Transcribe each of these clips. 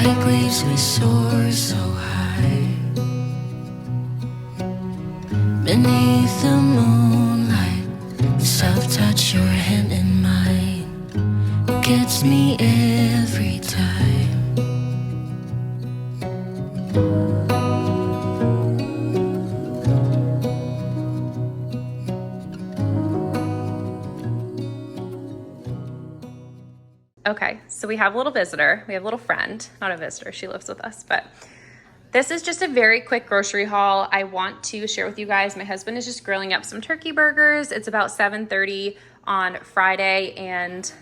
Like waves we soar so high beneath the moonlight. The soft touch your hand in mine gets me every time. Okay, so we have a little visitor. We have a little friend, not a visitor. She lives with us, but this is just a very quick grocery haul. I want to share with you guys. My husband is just grilling up some turkey burgers. It's about 7:30 on Friday, and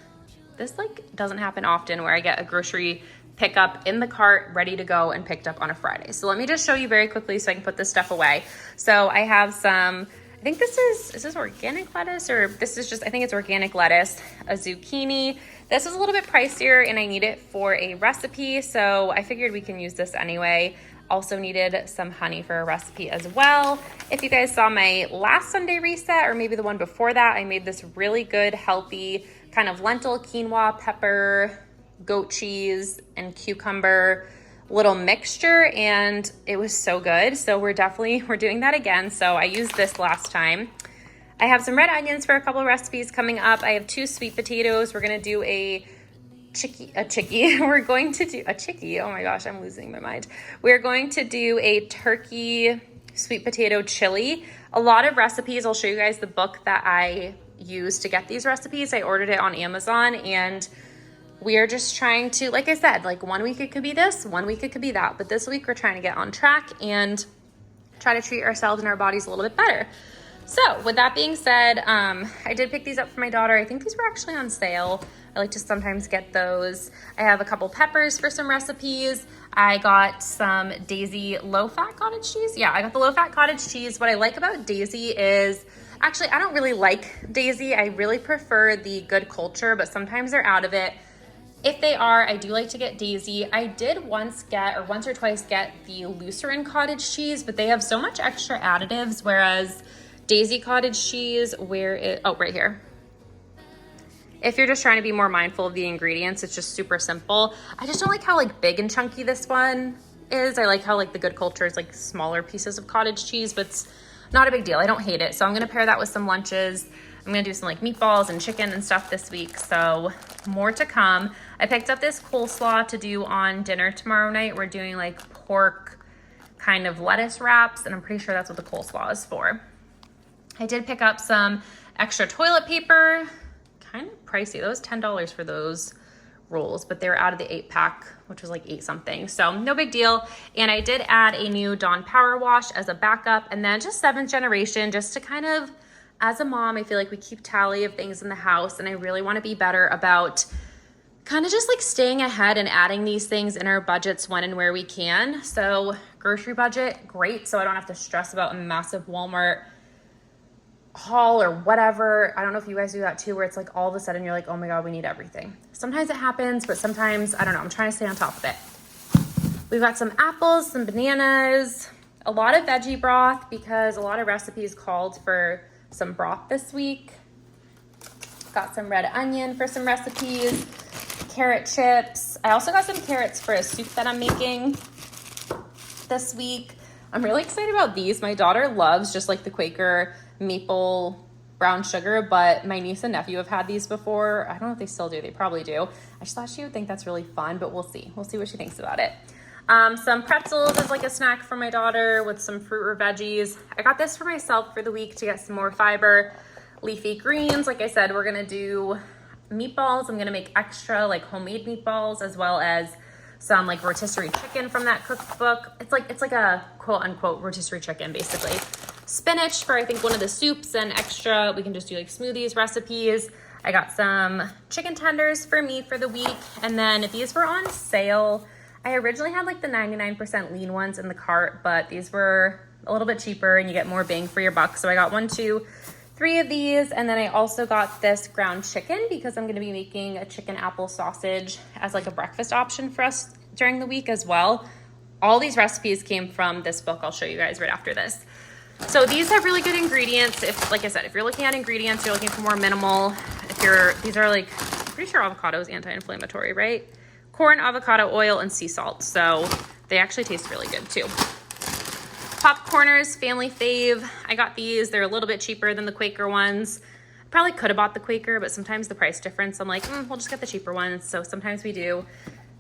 this doesn't happen often where I get a grocery pickup in the cart ready to go and picked up on a Friday. So let me just show you very quickly so I can put this stuff away. So I have some, I think is this organic lettuce, or this is just, I think it's organic lettuce, a zucchini. This is a little bit pricier and I need it for a recipe, so I figured we can use this anyway. Also needed some honey for a recipe as well. If you guys saw my last Sunday reset, or maybe the one before that, I made this really good, healthy kind of lentil, quinoa, pepper, goat cheese, and cucumber little mixture, and it was so good. So we're doing that again. So I used this last time. I have some red onions for a couple of recipes coming up. I have 2 sweet potatoes. We're gonna do a chickie. We're going to do a chickie. Oh my gosh, I'm losing my mind. We're going to do a turkey sweet potato chili. A lot of recipes, I'll show you guys the book that I used to get these recipes. I ordered it on Amazon, and we are just trying to, like I said, like one week it could be this, one week it could be that, but this week we're trying to get on track and try to treat ourselves and our bodies a little bit better. So with that being said, I did pick these up for my daughter. I think these were actually on sale. I like to sometimes get those. I have a couple peppers for some recipes. I got some Daisy low-fat cottage cheese. Yeah, I got the low-fat cottage cheese. What I like about Daisy is, actually, I don't really like Daisy. I really prefer the Good Culture, but sometimes they're out of it. If they are, I do like to get Daisy. I did once or twice get the Lucerne cottage cheese, but they have so much extra additives, whereas Daisy cottage cheese, right here. If you're just trying to be more mindful of the ingredients, it's just super simple. I just don't like how big and chunky this one is. I like how the Good Culture is smaller pieces of cottage cheese, but it's not a big deal. I don't hate it. So I'm gonna pair that with some lunches. I'm gonna do some meatballs and chicken and stuff this week. So more to come. I picked up this coleslaw to do on dinner tomorrow night. We're doing pork kind of lettuce wraps, and I'm pretty sure that's what the coleslaw is for. I did pick up some extra toilet paper, kind of pricey. That was $10 for those rolls, but they were out of the 8-pack, which was 8 something. So no big deal. And I did add a new Dawn Power Wash as a backup, and then just 7th generation, just to kind of, as a mom, I feel like we keep tally of things in the house, and I really want to be better about kind of just staying ahead and adding these things in our budgets when and where we can. So grocery budget, great. So I don't have to stress about a massive Walmart haul or whatever. I don't know if you guys do that too, where it's all of a sudden you're oh my God, we need everything. Sometimes it happens, but sometimes, I don't know, I'm trying to stay on top of it. We've got some apples, some bananas, a lot of veggie broth because a lot of recipes called for some broth this week. Got some red onion for some recipes, carrot chips. I also got some carrots for a soup that I'm making this week. I'm really excited about these. My daughter loves just the Quaker maple brown sugar, but my niece and nephew have had these before. I don't know if they still do. They probably do. I just thought she would think that's really fun, but we'll see. We'll see what she thinks about it. Some pretzels as a snack for my daughter with some fruit or veggies. I got this for myself for the week to get some more fiber. Leafy greens. Like I said, we're gonna do meatballs. I'm gonna make extra homemade meatballs, as well as some rotisserie chicken from that cookbook. It's like a quote unquote rotisserie chicken basically. Spinach for I think one of the soups, and extra we can just do smoothies recipes. I got some chicken tenders for me for the week, and then these were on sale. I originally had the 99% lean ones in the cart, but these were a little bit cheaper and you get more bang for your buck. So I got 1, 2, 3 of these, and then I also got this ground chicken because I'm gonna be making a chicken apple sausage as a breakfast option for us during the week as well. All these recipes came from this book I'll show you guys right after this. So these have really good ingredients. Like I said, if you're looking at ingredients, you're looking for more minimal. These are pretty sure avocado is anti-inflammatory, right? corn, avocado oil, and sea salt. So they actually taste really good too. Popcorners, family fave. I got these. They're a little bit cheaper than the Quaker ones. Probably could have bought the Quaker, but sometimes the price difference, I'm like, we'll just get the cheaper ones. So sometimes we do.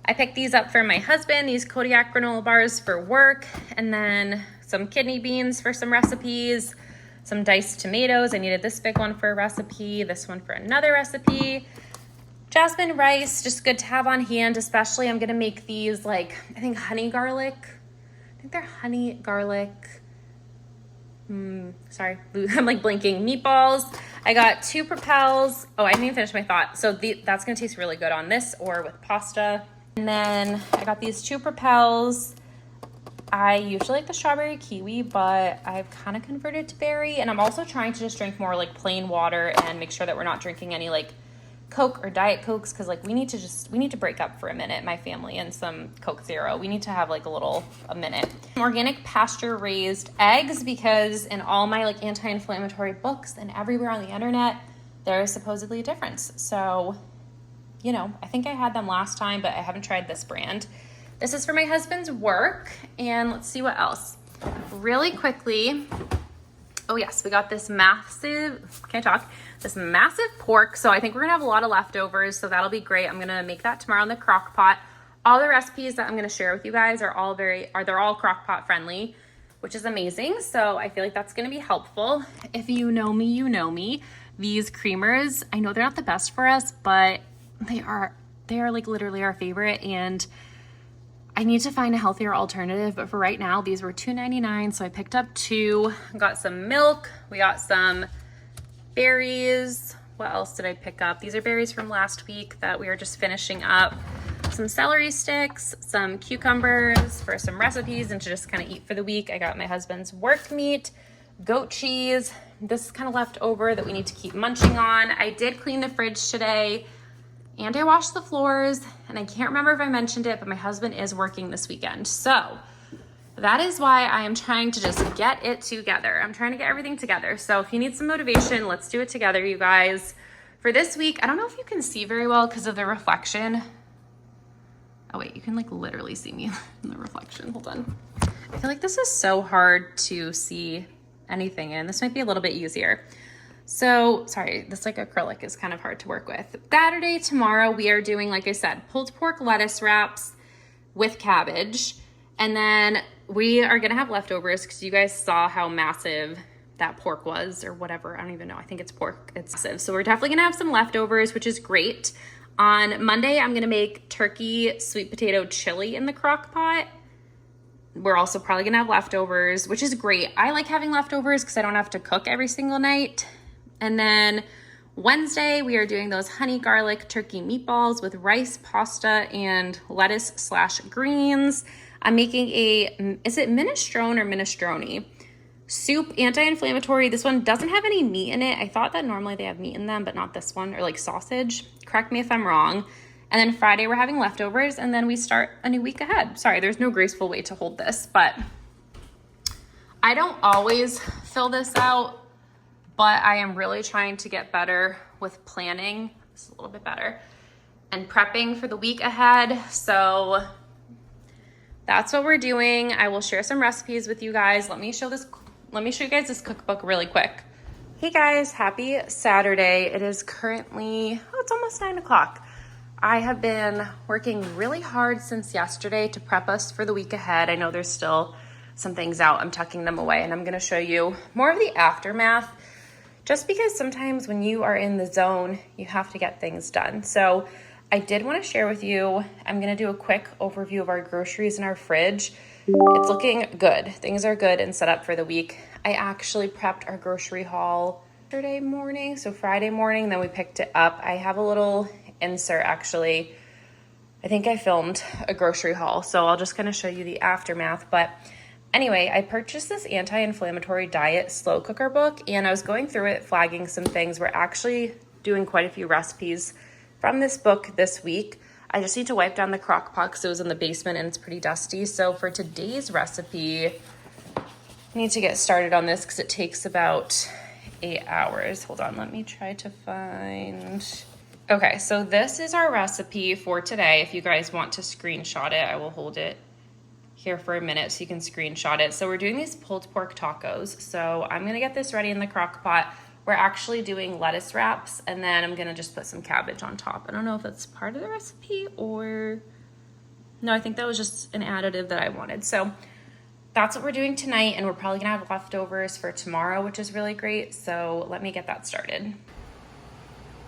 I picked these up for my husband, these Kodiak granola bars for work, and then some kidney beans for some recipes, some diced tomatoes. I needed this big one for a recipe, this one for another recipe. Jasmine rice, just good to have on hand, especially I'm gonna make these like, I think honey garlic. I think they're honey garlic. Sorry, I'm like blinking. Meatballs. I got 2 Propels. Oh, I didn't even finish my thought. So that's gonna taste really good on this or with pasta. And then I got these 2 Propels. I usually like the strawberry kiwi, but I've kind of converted to berry. And I'm also trying to just drink more like plain water and make sure that we're not drinking any like Coke or Diet Cokes, because like we need to break up for a minute, my family, and some Coke Zero. We need to have like a minute. Organic pasture raised eggs, because in all my like anti-inflammatory books and everywhere on the internet, there is supposedly a difference. So, you know, I think I had them last time, but I haven't tried this brand. This is for my husband's work, and let's see what else. Really quickly, oh yes, we got this massive pork. So I think we're gonna have a lot of leftovers, so that'll be great. I'm gonna make that tomorrow in the crock pot. All the recipes that I'm gonna share with you guys are they're all crock pot friendly, which is amazing. So I feel like that's gonna be helpful. If you know me, you know me. These creamers, I know they're not the best for us, but they are like literally our favorite, and I need to find a healthier alternative, but for right now, these were $2.99, so I picked up 2. Got some milk, we got some berries. What else did I pick up? These are berries from last week that we are just finishing up. Some celery sticks, some cucumbers for some recipes and to just kind of eat for the week. I got my husband's work meat, goat cheese. This is kind of left over that we need to keep munching on. I did clean the fridge today, and I washed the floors, and I can't remember if I mentioned it, but my husband is working this weekend. So that is why I am trying to just get it together. I'm trying to get everything together. So if you need some motivation, let's do it together, you guys. For this week, I don't know if you can see very well because of the reflection. Oh wait, you can like literally see me in the reflection. Hold on. I feel like this is so hard to see anything in. This might be a little bit easier. So, sorry, this like acrylic is kind of hard to work with. Saturday, tomorrow, we are doing, like I said, pulled pork lettuce wraps with cabbage. And then we are gonna have leftovers because you guys saw how massive that pork was, or whatever. I don't even know. I think it's pork. It's massive. So we're definitely gonna have some leftovers, which is great. On Monday, I'm gonna make turkey sweet potato chili in the crock pot. We're also probably gonna have leftovers, which is great. I like having leftovers because I don't have to cook every single night. And then Wednesday, we are doing those honey garlic turkey meatballs with rice, pasta, and lettuce/greens. I'm making is it minestrone or minestrone? Soup, anti-inflammatory. This one doesn't have any meat in it. I thought that normally they have meat in them, but not this one, or like sausage. Correct me if I'm wrong. And then Friday, we're having leftovers, and then we start a new week ahead. Sorry, there's no graceful way to hold this, but I don't always fill this out. But I am really trying to get better with planning. This is a little bit better. And prepping for the week ahead. So that's what we're doing. I will share some recipes with you guys. Let me show you guys this cookbook really quick. Hey guys, happy Saturday. It is currently, it's almost 9 o'clock. I have been working really hard since yesterday to prep us for the week ahead. I know there's still some things out. I'm tucking them away, and I'm gonna show you more of the aftermath. Just because sometimes when you are in the zone, you have to get things done. So I did want to share with you, I'm going to do a quick overview of our groceries in our fridge. It's looking good. Things are good and set up for the week. I actually prepped our grocery haul Saturday morning, so Friday morning, then we picked it up. I have a little insert actually. I think I filmed a grocery haul, so I'll just kind of show you the aftermath. But anyway, I purchased this anti-inflammatory diet slow cooker book, and I was going through it, flagging some things. We're actually doing quite a few recipes from this book this week. I just need to wipe down the crock pot because it was in the basement and it's pretty dusty. So for today's recipe, I need to get started on this because it takes about 8 hours. Hold on, let me try to find... Okay, so this is our recipe for today. If you guys want to screenshot it, I will hold it here for a minute so you can screenshot it. So we're doing these pulled pork tacos. So I'm gonna get this ready in the crock pot. We're actually doing lettuce wraps, and then I'm gonna just put some cabbage on top. I don't know if that's part of the recipe or, no, I think that was just an additive that I wanted. So that's what we're doing tonight, and we're probably gonna have leftovers for tomorrow, which is really great. So let me get that started.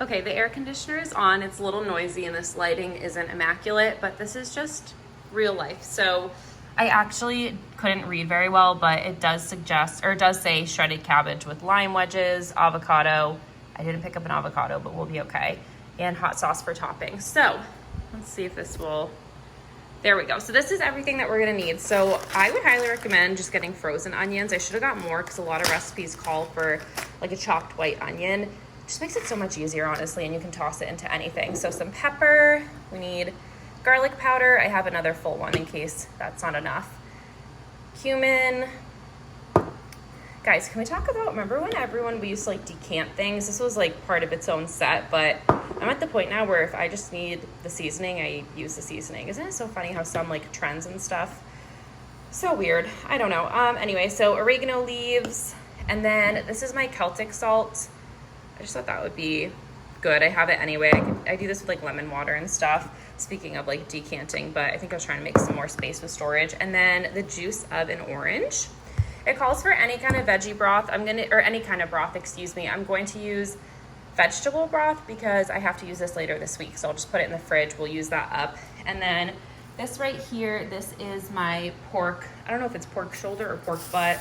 Okay, the air conditioner is on. It's a little noisy and this lighting isn't immaculate, but this is just real life. So I actually couldn't read very well, but it does suggest, or it does say shredded cabbage with lime wedges, avocado. I didn't pick up an avocado, but we'll be okay. And hot sauce for topping. So let's see if this will, there we go. So this is everything that we're gonna need. So I would highly recommend just getting frozen onions. I should have got more because a lot of recipes call for like a chopped white onion. Just makes it so much easier, honestly, and you can toss it into anything. So some pepper, we need garlic powder. I have another full one in case that's not enough. Cumin. Guys, can we talk about, remember when we used to like decant things? This was like part of its own set, but I'm at the point now where if I just need the seasoning, I use the seasoning. Isn't it so funny how some like trends and stuff? So weird. I don't know. Anyway, so oregano leaves, and then this is my Celtic salt. I just thought that would be good. I have it anyway. I do this with like lemon water and stuff. Speaking of like decanting, but I think I was trying to make some more space with storage. And then the juice of an orange. It calls for any kind of veggie broth. Or any kind of broth, excuse me. I'm going to use vegetable broth because I have to use this later this week. So I'll just put it in the fridge. We'll use that up. And then this right here, this is my pork. I don't know if it's pork shoulder or pork butt,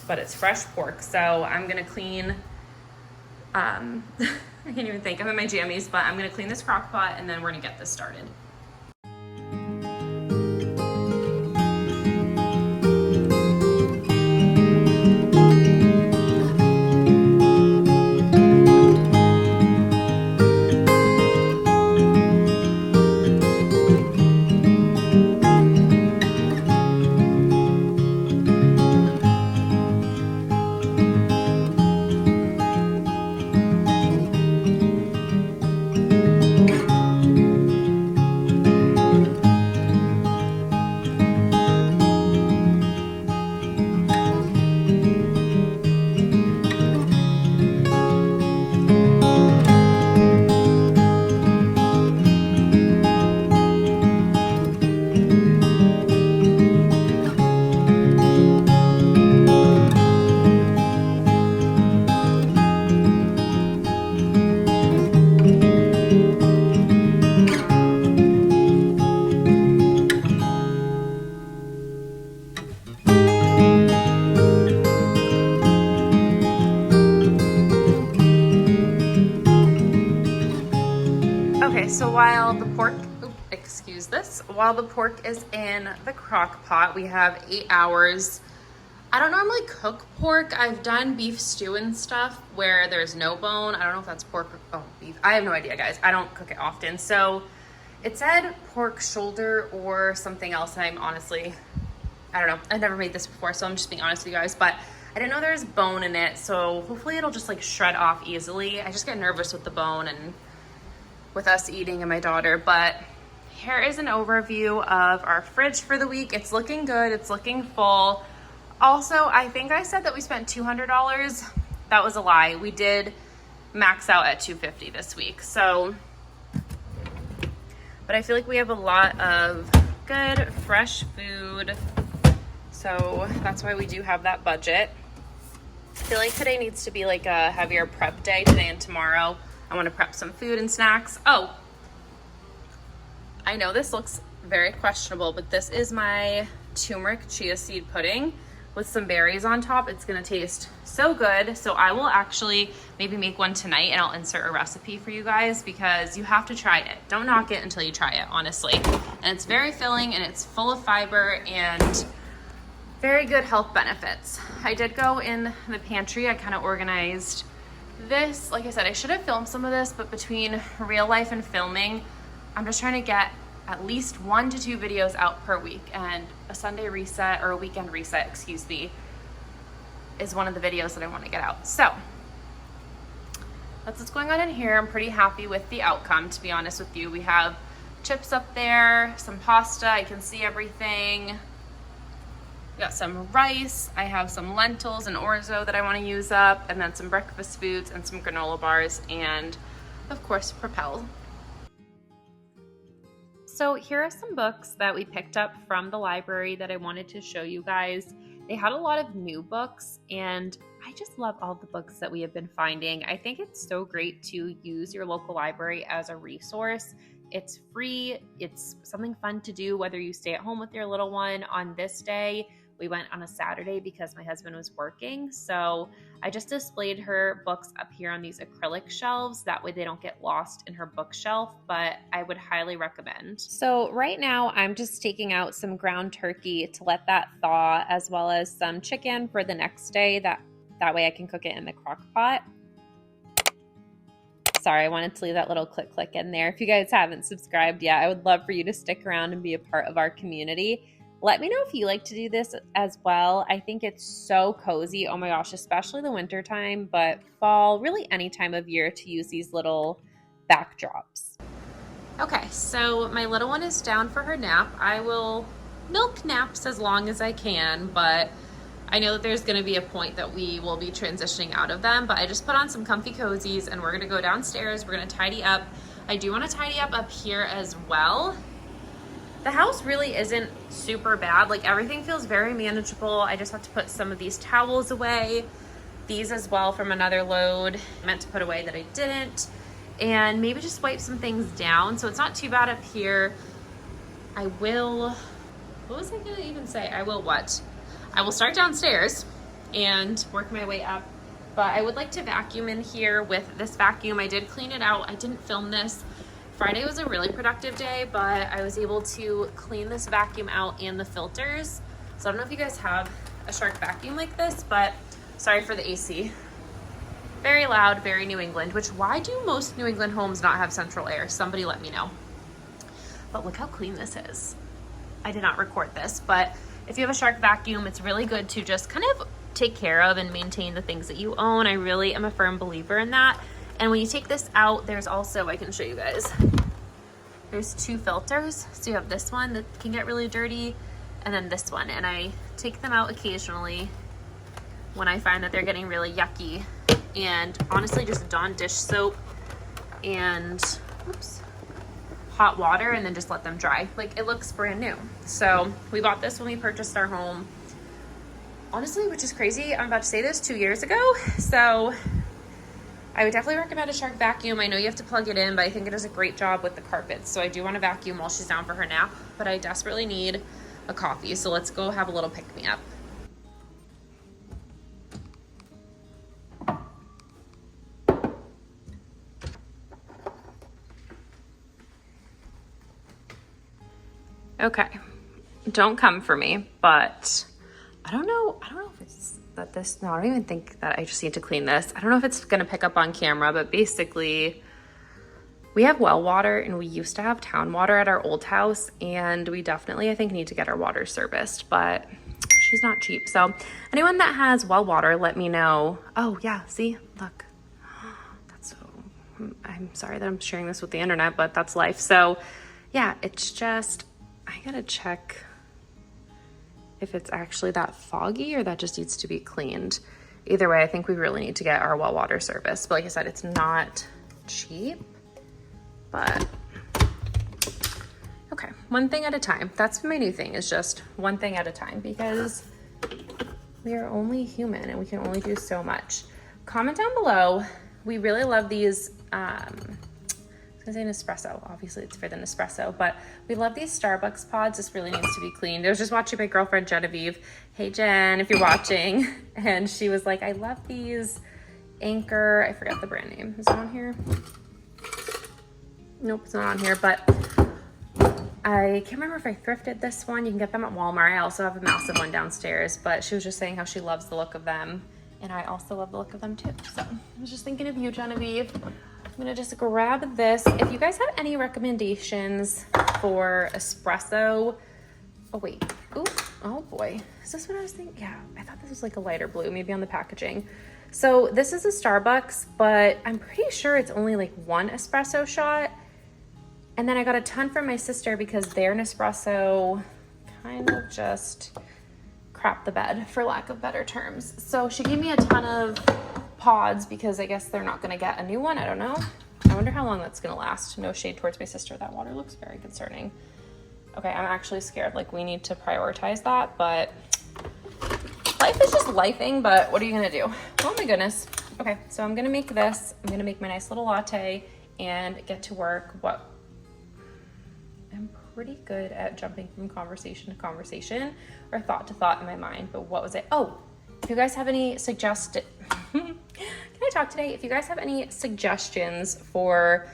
but it's fresh pork. So I'm gonna clean, I can't even think. I'm in my jammies, but I'm gonna clean this crock pot and then we're gonna get this started. So while the pork, while the pork is in the crock pot, we have 8 hours. I don't normally cook pork. I've done beef stew and stuff where there's no bone. I don't know if that's pork or beef. I have no idea, guys. I don't cook it often. So it said pork shoulder or something else. And I'm honestly, I don't know. I've never made this before, so I'm just being honest with you guys. But I didn't know there's bone in it. So hopefully it'll just like shred off easily. I just get nervous with the bone and with us eating and my daughter. But here is an overview of our fridge for the week. It's looking good. It's looking full. Also, I think I said that we spent $200. That was a lie. We did max out at $250 this week. So, but I feel like we have a lot of good, fresh food. So that's why we do have that budget. I feel like today needs to be like a heavier prep day, today and tomorrow. I want to prep some food and snacks. Oh, I know this looks very questionable, but this is my turmeric chia seed pudding with some berries on top. It's gonna taste so good. So I will actually maybe make one tonight and I'll insert a recipe for you guys because you have to try it. Don't knock it until you try it, honestly. And it's very filling and it's full of fiber and very good health benefits. I did go in the pantry. I kind of organized this. Like I said, I should have filmed some of this, but between real life and filming, I'm just trying to get at least 1 to 2 videos out per week, and a Sunday reset or a weekend reset, excuse me, is one of the videos that I want to get out. So that's what's going on in here. I'm pretty happy with the outcome, to be honest with you. We have chips up there, some pasta, I can see everything. We got some rice, I have some lentils and orzo that I want to use up, and then some breakfast foods and some granola bars, and of course Propel. So here are some books that we picked up from the library that I wanted to show you guys. They had a lot of new books, and I just love all the books that we have been finding. I think it's so great to use your local library as a resource. It's free, it's something fun to do whether you stay at home with your little one. On this day, we went on a Saturday because my husband was working, so I just displayed her books up here on these acrylic shelves. That way they don't get lost in her bookshelf, but I would highly recommend. So right now I'm just taking out some ground turkey to let that thaw, as well as some chicken for the next day. That way I can cook it in the crock pot. Sorry, I wanted to leave that little click in there. If you guys haven't subscribed yet, I would love for you to stick around and be a part of our community. Let me know if you like to do this as well. I think it's so cozy. Oh my gosh, especially the winter time, but fall, really any time of year to use these little backdrops. Okay, so my little one is down for her nap. I will milk naps as long as I can, but I know that there's gonna be a point that we will be transitioning out of them, but I just put on some comfy cozies and we're gonna go downstairs. We're gonna tidy up. I do wanna tidy up here as well. The house really isn't super bad. Like, everything feels very manageable. I just have to put some of these towels away. These as well from another load. I meant to put away that I didn't. And maybe just wipe some things down. So it's not too bad up here. I will, what was I gonna even say? I will what? I will start downstairs and work my way up. But I would like to vacuum in here with this vacuum. I did clean it out. I didn't film this. Friday was a really productive day, but I was able to clean this vacuum out and the filters. So I don't know if you guys have a Shark vacuum like this, but sorry for the AC. Very loud, very New England, which why do most New England homes not have central air? Somebody let me know. But look how clean this is. I did not record this, but if you have a Shark vacuum, it's really good to just kind of take care of and maintain the things that you own. I really am a firm believer in that. And when you take this out, there's also, I can show you guys, there's two filters. So you have this one that can get really dirty, and then this one. And I take them out occasionally when I find that they're getting really yucky. And honestly, just Dawn dish soap and hot water, and then just let them dry. Like, it looks brand new. So we bought this when we purchased our home. Honestly, which is crazy, I'm about to say this, 2 years ago. So I would definitely recommend a Shark vacuum. I know you have to plug it in, but I think it does a great job with the carpets. So I do want to vacuum while she's down for her nap, but I desperately need a coffee. So let's go have a little pick-me-up. Okay, don't come for me, but I don't know if it's that this, no, I don't even think that I just need to clean this. I don't know if it's gonna pick up on camera, but basically we have well water and we used to have town water at our old house, and we definitely, I think, need to get our water serviced, but she's not cheap. So anyone that has well water, let me know. Oh yeah, see, look, that's so, I'm sorry that I'm sharing this with the internet, but that's life. So yeah, it's just, I gotta check if it's actually that foggy or that just needs to be cleaned. Either way, I think we really need to get our well water service. But like I said, it's not cheap, but okay, one thing at a time. That's my new thing, is just one thing at a time, because we are only human and we can only do so much. Comment down below. We really love these, I was gonna say Nespresso, obviously it's for the Nespresso, but we love these Starbucks pods. This really needs to be cleaned. I was just watching my girlfriend Genevieve. Hey Jen, if you're watching. And she was like, I love these Anchor, I forgot the brand name. Is it on here? Nope, it's not on here, but I can't remember if I thrifted this one. You can get them at Walmart. I also have a massive one downstairs, but she was just saying how she loves the look of them, and I also love the look of them too. So I was just thinking of you, Genevieve. I'm gonna just grab this. If you guys have any recommendations for espresso, oh wait, ooh, oh boy, is this what I was thinking? Yeah, I thought this was like a lighter blue, maybe on the packaging. So this is a Starbucks, but I'm pretty sure it's only like one espresso shot. And then I got a ton from my sister because their Nespresso kind of just crap the bed, for lack of better terms. So she gave me a ton of pods because I guess they're not gonna get a new one. I don't know. I wonder how long that's gonna last. No shade towards my sister. That water looks very concerning. Okay, I'm actually scared. Like, we need to prioritize that, but life is just lifing, but what are you gonna do? Oh my goodness. Okay, so I'm gonna make this. I'm gonna make my nice little latte and get to work. I'm pretty good at jumping from conversation to conversation or thought to thought in my mind, but what was it? Oh, if you guys have any can I talk today? If you guys have any suggestions for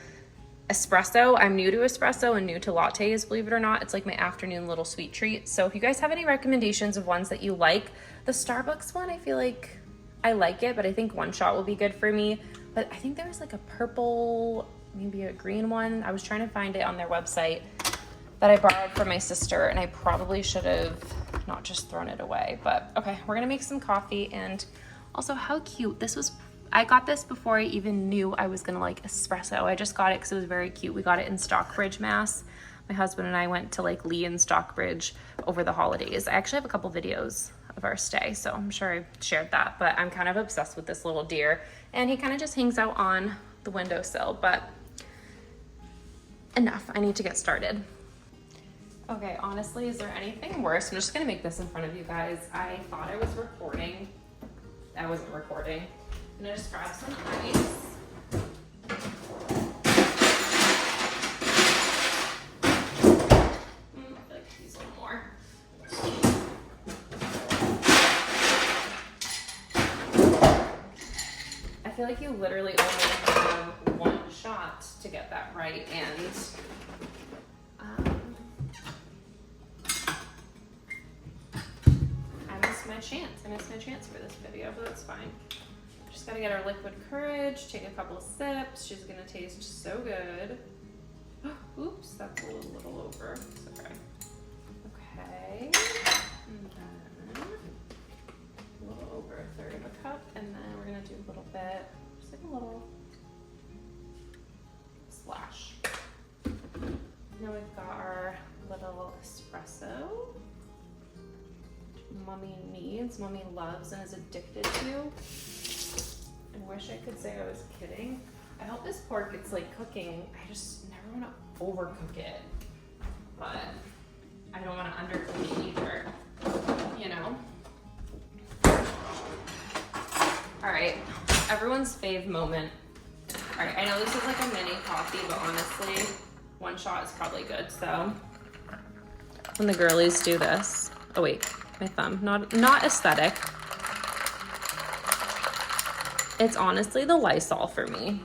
espresso, I'm new to espresso and new to lattes, believe it or not. It's like my afternoon little sweet treat. So if you guys have any recommendations of ones that you like, the Starbucks one, I feel like I like it, but I think one shot will be good for me. But I think there was like a purple, maybe a green one. I was trying to find it on their website that I borrowed from my sister, and I probably should have not just thrown it away. But okay, we're gonna make some coffee. And also, how cute this was. I got this before I even knew I was gonna like espresso. I just got it because it was very cute. We got it in Stockbridge, Mass. My husband and I went to like Lee and Stockbridge over the holidays. I actually have a couple videos of our stay, so I'm sure I shared that, but I'm kind of obsessed with this little deer, and he kind of just hangs out on the windowsill. But enough, I need to get started. Okay, honestly, is there anything worse? I'm just gonna make this in front of you guys. I thought I was recording. I wasn't recording. I'm gonna just grab some ice. I feel like I use a little more. I feel like you literally only have one shot to get that right, and I missed my chance for this video, but that's fine. Just gotta get our liquid courage, take a couple of sips. She's gonna taste so good. Oops, that's a little over. It's okay. Okay. And then a little over a third of a cup, and then we're gonna do a little bit, just like a little splash. Now we've got our little espresso. Mommy needs, mommy loves, and is addicted to. I wish I could say I was kidding. I hope this pork gets like cooking. I just never want to overcook it, but I don't want to undercook it either, you know? All right, everyone's fave moment. All right, I know this is like a mini coffee, but honestly, one shot is probably good. So when the girlies do this, oh wait, my thumb, not aesthetic. It's honestly the Lysol for me.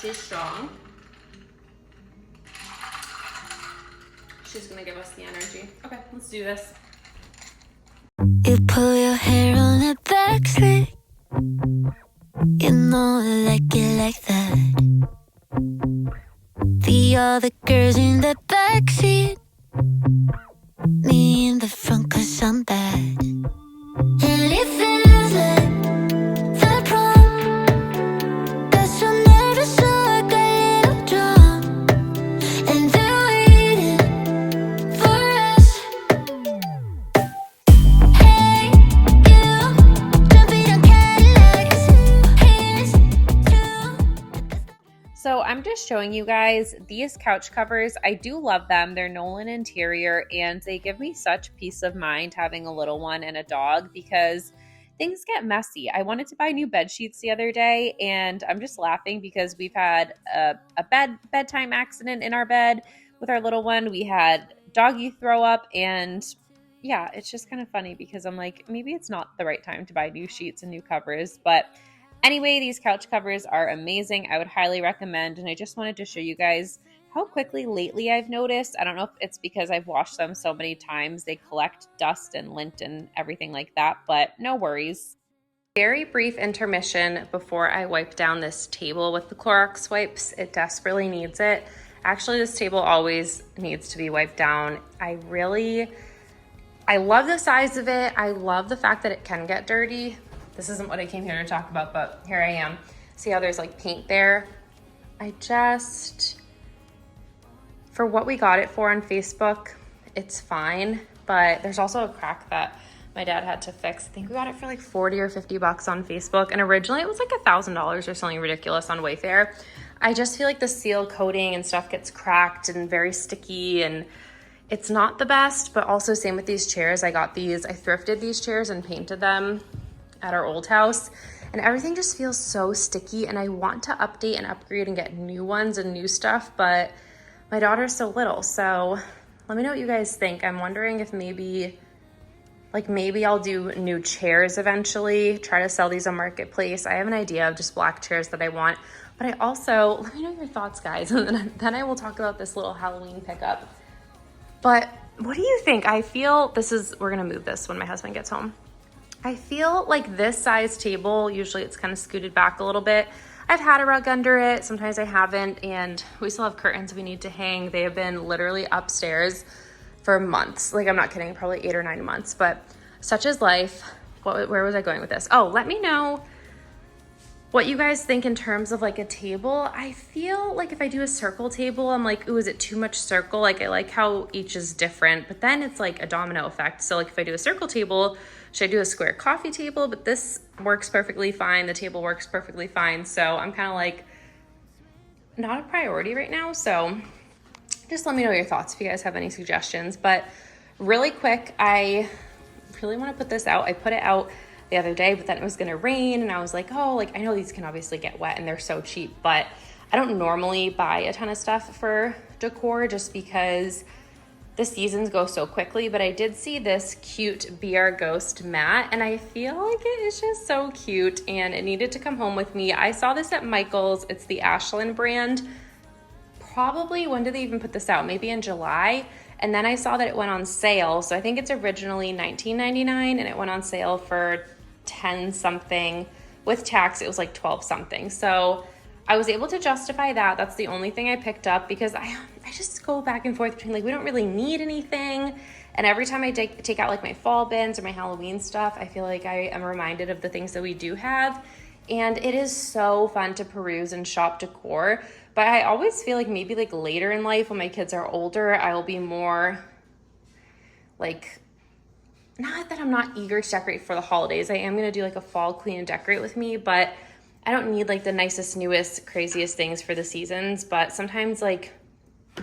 She's strong. She's gonna give us the energy. Okay, let's do this. You pull your hair on a back slick. You know I like it like that. The other girls in the backseat, me in the front 'cause I'm bad. And it feels like the prom. That's when never saw like a little drum. And they're waiting for us. Hey, you, jumping on Cadillacs. Here's to... So I'm just showing you guys these couch covers. I do love them. They're Nolan interior, and they give me such peace of mind having a little one and a dog because things get messy. I wanted to buy new bed sheets the other day, and I'm just laughing because we've had a bedtime accident in our bed with our little one. We had doggy throw up, and yeah, it's just kind of funny because I'm like, maybe it's not the right time to buy new sheets and new covers, but anyway, these couch covers are amazing. I would highly recommend, and I just wanted to show you guys how quickly lately I've noticed. I don't know if it's because I've washed them so many times. They collect dust and lint and everything like that, but no worries. Very brief intermission before I wipe down this table with the Clorox wipes. It desperately needs it. Actually, this table always needs to be wiped down. I really I love the size of it. I love the fact that it can get dirty. This isn't what I came here to talk about, but here I am. See how there's like paint there? For what we got it for on Facebook, it's fine, but there's also a crack that my dad had to fix. I think we got it for like 40 or 50 bucks on Facebook, and originally it was like $1,000 or something ridiculous on Wayfair. I just feel like the seal coating and stuff gets cracked and very sticky, and it's not the best. But also same with these chairs. I thrifted these chairs and painted them at our old house, and everything just feels so sticky, and I want to update and upgrade and get new ones and new stuff, but my daughter's so little. So let me know what you guys think. I'm wondering if maybe I'll do new chairs eventually, try to sell these on Marketplace. I have an idea of just black chairs that I want, but let me know your thoughts, guys, and then I will talk about this little Halloween pickup. But what do you think? We're gonna move this when my husband gets home. I feel like this size table, usually it's kind of scooted back a little bit. I've had a rug under it, sometimes I haven't, and we still have curtains we need to hang. They have been literally upstairs for months. Like, I'm not kidding, probably 8 or 9 months, but such is life. Where was I going with this? Oh, let me know what you guys think in terms of like a table. I feel like if I do a circle table, I'm like, ooh, is it too much circle? Like, I like how each is different, but then it's like a domino effect. So like if I do a circle table, should I do a square coffee table? But this works perfectly fine. The table works perfectly fine. So I'm kind of like not a priority right now. So just let me know your thoughts if you guys have any suggestions. But really quick, I really want to put this out. I put it out the other day, but then it was going to rain, and I was like, oh, like I know these can obviously get wet and they're so cheap, but I don't normally buy a ton of stuff for decor just because the seasons go so quickly. But I did see this cute Be Our Ghost mat, and I feel like it is just so cute, and it needed to come home with me. I saw this at Michael's. It's the Ashland brand. Probably, when did they even put this out? Maybe in July. And then I saw that it went on sale. So I think it's originally $19.99, and it went on sale for 10 something. With tax, it was like 12 something. So I was able to justify that. That's the only thing I picked up, because I just go back and forth between like, we don't really need anything. And every time I take out like my fall bins or my Halloween stuff, I feel like I am reminded of the things that we do have. And it is so fun to peruse and shop decor. But I always feel like maybe like later in life when my kids are older, I will be more like, not that I'm not eager to decorate for the holidays. I am going to do like a fall clean and decorate with me, but I don't need like the nicest, newest, craziest things for the seasons. But sometimes like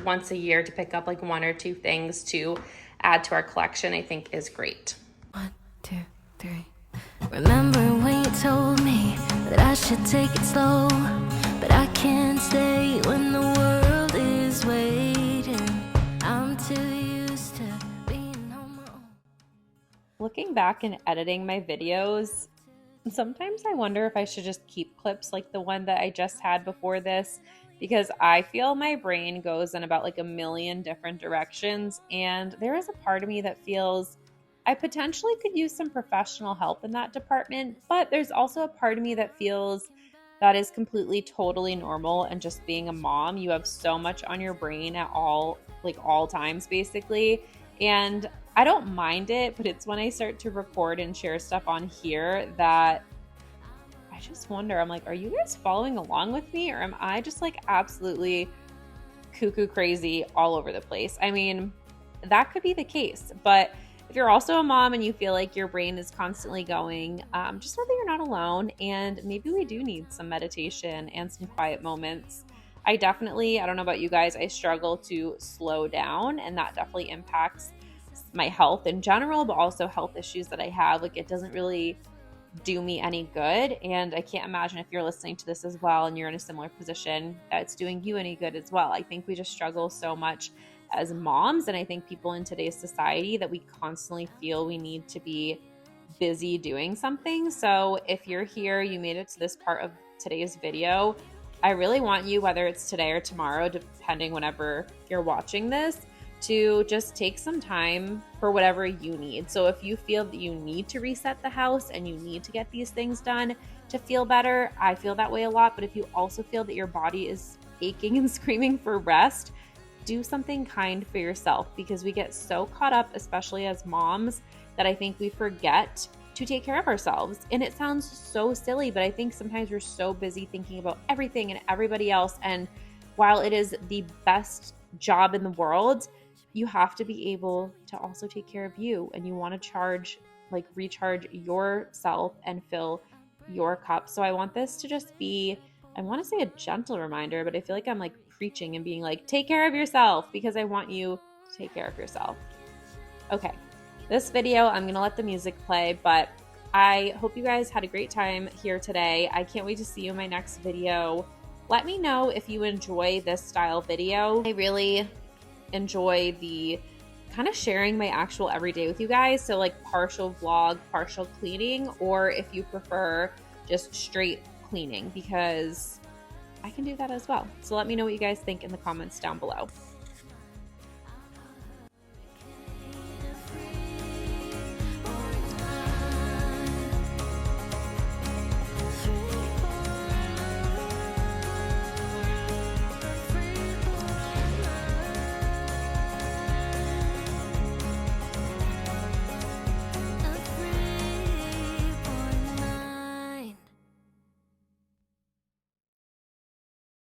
once a year to pick up like 1 or 2 things to add to our collection, I think is great. 1, 2, 3. Remember when you told me that I should take it slow, but I can't stay when the world is waiting. I'm too used to being on my own. Looking back and editing my videos, sometimes I wonder if I should just keep clips like the one that I just had before this, because I feel my brain goes in about like a million different directions, and there is a part of me that feels I potentially could use some professional help in that department, but there's also a part of me that feels that is completely, totally normal. And just being a mom, you have so much on your brain at all times, basically. And I don't mind it, but it's when I start to record and share stuff on here that I just wonder, I'm like, are you guys following along with me? Or am I just like absolutely cuckoo crazy all over the place? I mean, that could be the case, but if you're also a mom and you feel like your brain is constantly going, just know that you're not alone, and maybe we do need some meditation and some quiet moments. I don't know about you guys, I struggle to slow down, and that definitely impacts my health in general, but also health issues that I have. Like, it doesn't really do me any good, and I can't imagine if you're listening to this as well and you're in a similar position that it's doing you any good as well. I think we just struggle so much as moms, and I think people in today's society that we constantly feel we need to be busy doing something. So if you're here, you made it to this part of today's video, I really want you, whether it's today or tomorrow, depending whenever you're watching this, to just take some time for whatever you need. So if you feel that you need to reset the house and you need to get these things done to feel better, I feel that way a lot. But if you also feel that your body is aching and screaming for rest, do something kind for yourself, because we get so caught up, especially as moms, that I think we forget to take care of ourselves. And it sounds so silly, but I think sometimes we're so busy thinking about everything and everybody else. And while it is the best job in the world, you have to be able to also take care of you, and you want to recharge yourself and fill your cup. So I want this to just be, I want to say a gentle reminder, but I feel like I'm like preaching and being like, take care of yourself, because I want you to take care of yourself. Okay, this video, I'm going to let the music play, but I hope you guys had a great time here today. I can't wait to see you in my next video. Let me know if you enjoy this style video. I really enjoy the kind of sharing my actual everyday with you guys. So like partial vlog, partial cleaning, or if you prefer just straight cleaning, because I can do that as well. So let me know what you guys think in the comments down below.